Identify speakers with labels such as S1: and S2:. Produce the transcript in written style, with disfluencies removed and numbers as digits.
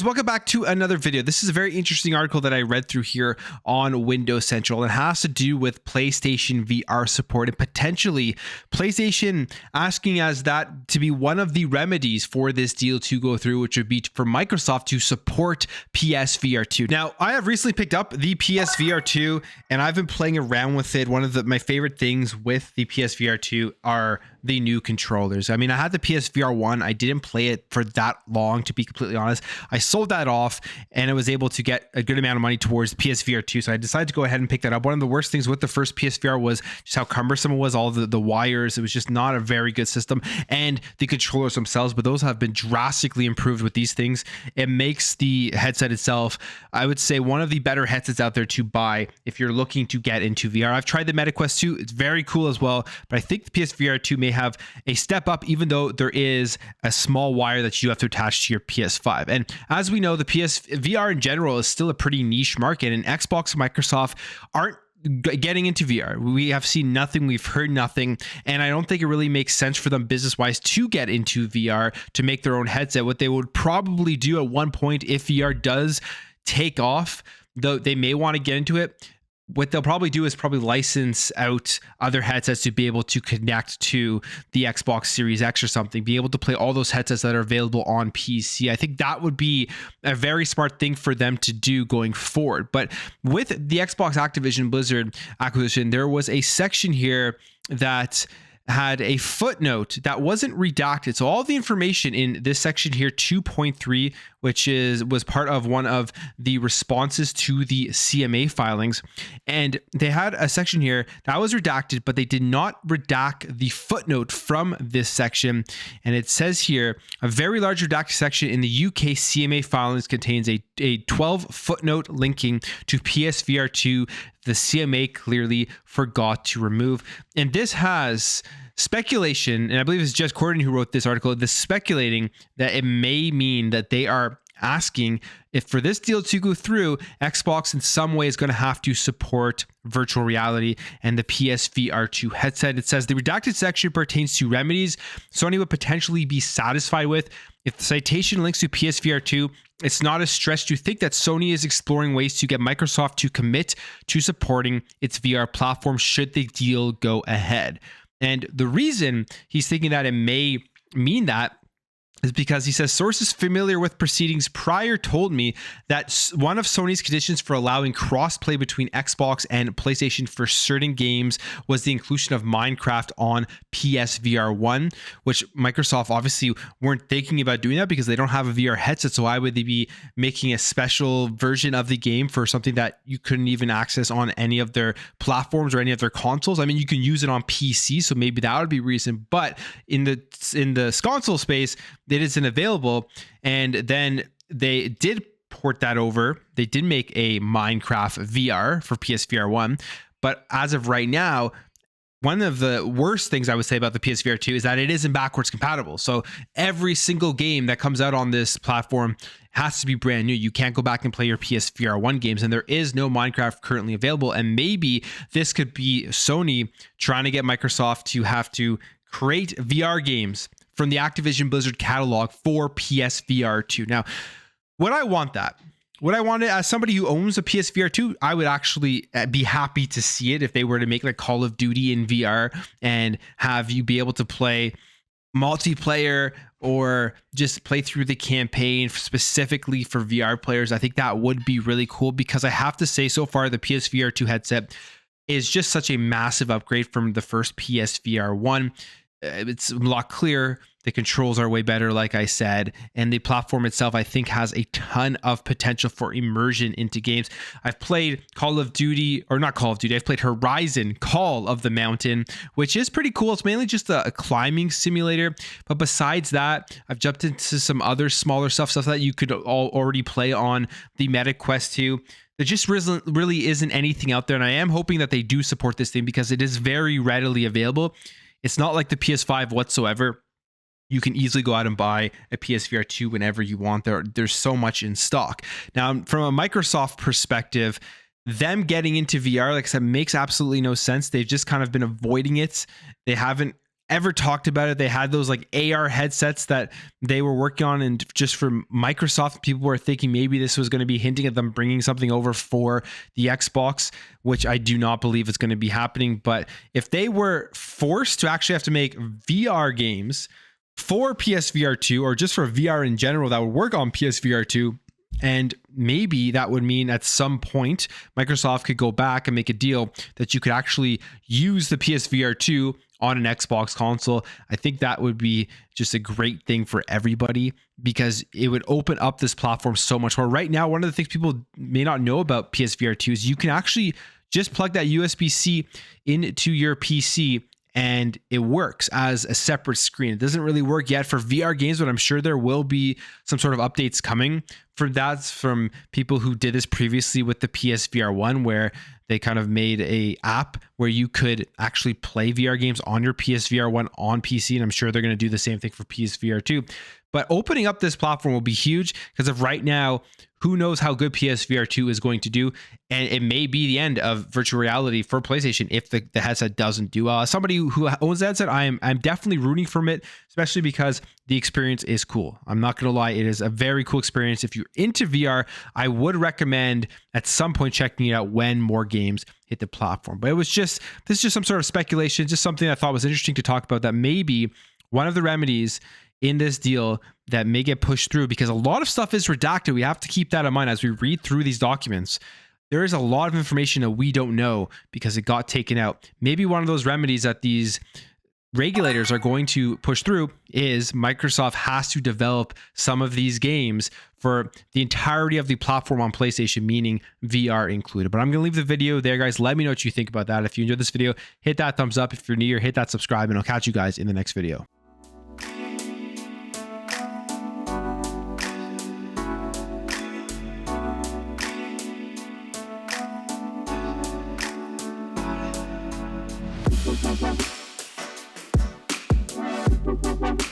S1: guys, welcome back to another video. This is a very interesting article that I read through here on Windows Central. It has to do with PlayStation VR support and potentially PlayStation asking as that to be one of the remedies for this deal to go through, which would be for Microsoft to support PSVR 2. Now, I have recently picked up the PSVR 2 and I've been playing around with it. One of my favorite things with the PSVR 2 are the new controllers. I mean, I had the PSVR 1. I didn't play it for that long, to be completely honest. I sold that off and I was able to get a good amount of money towards the PSVR 2. So I decided to go ahead and pick that up. One of the worst things with the first PSVR was just how cumbersome it was, all the wires. It was just not a very good system, and the controllers themselves, but those have been drastically improved with these things. It makes the headset itself, I would say, one of the better headsets out there to buy if you're looking to get into VR. I've tried the MetaQuest 2. It's very cool as well, but I think the PSVR 2 may have a step up, even though there is a small wire that you have to attach to your PS5. And as we know, the PSVR in general is still a pretty niche market, and Xbox and Microsoft aren't getting into VR. We have seen nothing, we've heard nothing, and I don't think it really makes sense for them business-wise to get into VR to make their own headset. What they would probably do at one point, if VR does take off, though they may want to get into it, what they'll probably do is probably license out other headsets to be able to connect to the Xbox Series X or something, be able to play all those headsets that are available on PC. I think that would be a very smart thing for them to do going forward. But with the Xbox Activision Blizzard acquisition, there was a section here that had a footnote that wasn't redacted. So all the information in this section here, 2.3, which was part of one of the responses to the CMA filings. And they had a section here that was redacted, but they did not redact the footnote from this section. And it says here, a very large redacted section in the UK CMA filings contains a 12 footnote linking to PSVR 2. The CMA clearly forgot to remove. And this has speculation, and I believe it's Jess Corden who wrote this article, this speculating that it may mean that they are asking if for this deal to go through, Xbox in some way is going to have to support virtual reality and the PSVR 2 headset. It says the redacted section pertains to remedies Sony would potentially be satisfied with. If the citation links to PSVR 2, it's not a stretch to think that Sony is exploring ways to get Microsoft to commit to supporting its VR platform should the deal go ahead. And the reason he's thinking that it may mean that is because he says sources familiar with proceedings prior told me that one of Sony's conditions for allowing cross-play between Xbox and PlayStation for certain games was the inclusion of Minecraft on PSVR 1, which Microsoft obviously weren't thinking about doing that because they don't have a VR headset. So why would they be making a special version of the game for something that you couldn't even access on any of their platforms or any of their consoles? I mean, you can use it on PC, so maybe that would be reason. But in the console space, it isn't available. And then they did port that over. They did make a Minecraft VR for PSVR 1. But as of right now, one of the worst things I would say about the PSVR 2 is that it isn't backwards compatible. So every single game that comes out on this platform has to be brand new. You can't go back and play your PSVR 1 games, and there is no Minecraft currently available. And maybe this could be Sony trying to get Microsoft to have to create VR games from the Activision Blizzard catalog for PSVR 2. Now, would I want that? Would I want it as somebody who owns a PSVR 2? I would actually be happy to see it if they were to make like Call of Duty in VR and have you be able to play multiplayer or just play through the campaign specifically for VR players. I think that would be really cool because I have to say so far the PSVR 2 headset is just such a massive upgrade from the first PSVR 1. It's a lot clearer. The controls are way better, like I said, and the platform itself, I think, has a ton of potential for immersion into games. I've played Call of Duty, or not Call of Duty, I've played Horizon Call of the Mountain, which is pretty cool. It's mainly just a climbing simulator, but besides that, I've jumped into some other smaller stuff that you could already play on the MetaQuest 2. There just really isn't anything out there, and I am hoping that they do support this thing because it is very readily available. It's not like the PS5 whatsoever. You can easily go out and buy a PSVR 2 whenever you want. There's so much in stock. Now, from a Microsoft perspective, them getting into VR, like I said, makes absolutely no sense. They've just kind of been avoiding it. They haven't ever talked about it. They had those like AR headsets that they were working on, and just for Microsoft, people were thinking maybe this was going to be hinting at them bringing something over for the Xbox, which I do not believe is going to be happening. But if they were forced to actually have to make VR games for PSVR 2, or just for VR in general that would work on PSVR 2, and maybe that would mean at some point Microsoft could go back and make a deal that you could actually use the PSVR 2 on an Xbox console. I think that would be just a great thing for everybody, because it would open up this platform so much more. Right now, one of the things people may not know about PSVR 2 is you can actually just plug that USB-C into your PC and it works as a separate screen. It doesn't really work yet for VR games, but I'm sure there will be some sort of updates coming for that from people who did this previously with the PSVR 1, where they kind of made a app where you could actually play VR games on your PSVR 1 on PC. And I'm sure they're going to do the same thing for PSVR 2. But opening up this platform will be huge, because of right now, who knows how good PSVR 2 is going to do. And it may be the end of virtual reality for PlayStation if the headset doesn't do well. As somebody who owns the headset, I'm definitely rooting for it, especially because the experience is cool. I'm not going to lie. It is a very cool experience. If you're into VR, I would recommend at some point checking it out when more games hit the platform. But this is just some sort of speculation, just something I thought was interesting to talk about, that maybe one of the remedies in this deal that may get pushed through, because a lot of stuff is redacted. We have to keep that in mind as we read through these documents. There is a lot of information that we don't know because it got taken out. Maybe one of those remedies that these regulators are going to push through is Microsoft has to develop some of these games for the entirety of the platform on PlayStation, meaning VR included. But I'm going to leave the video there, guys. Let me know what you think about that. If you enjoyed this video, hit that thumbs up. If you're new here, hit that subscribe, and I'll catch you guys in the next video. Bye.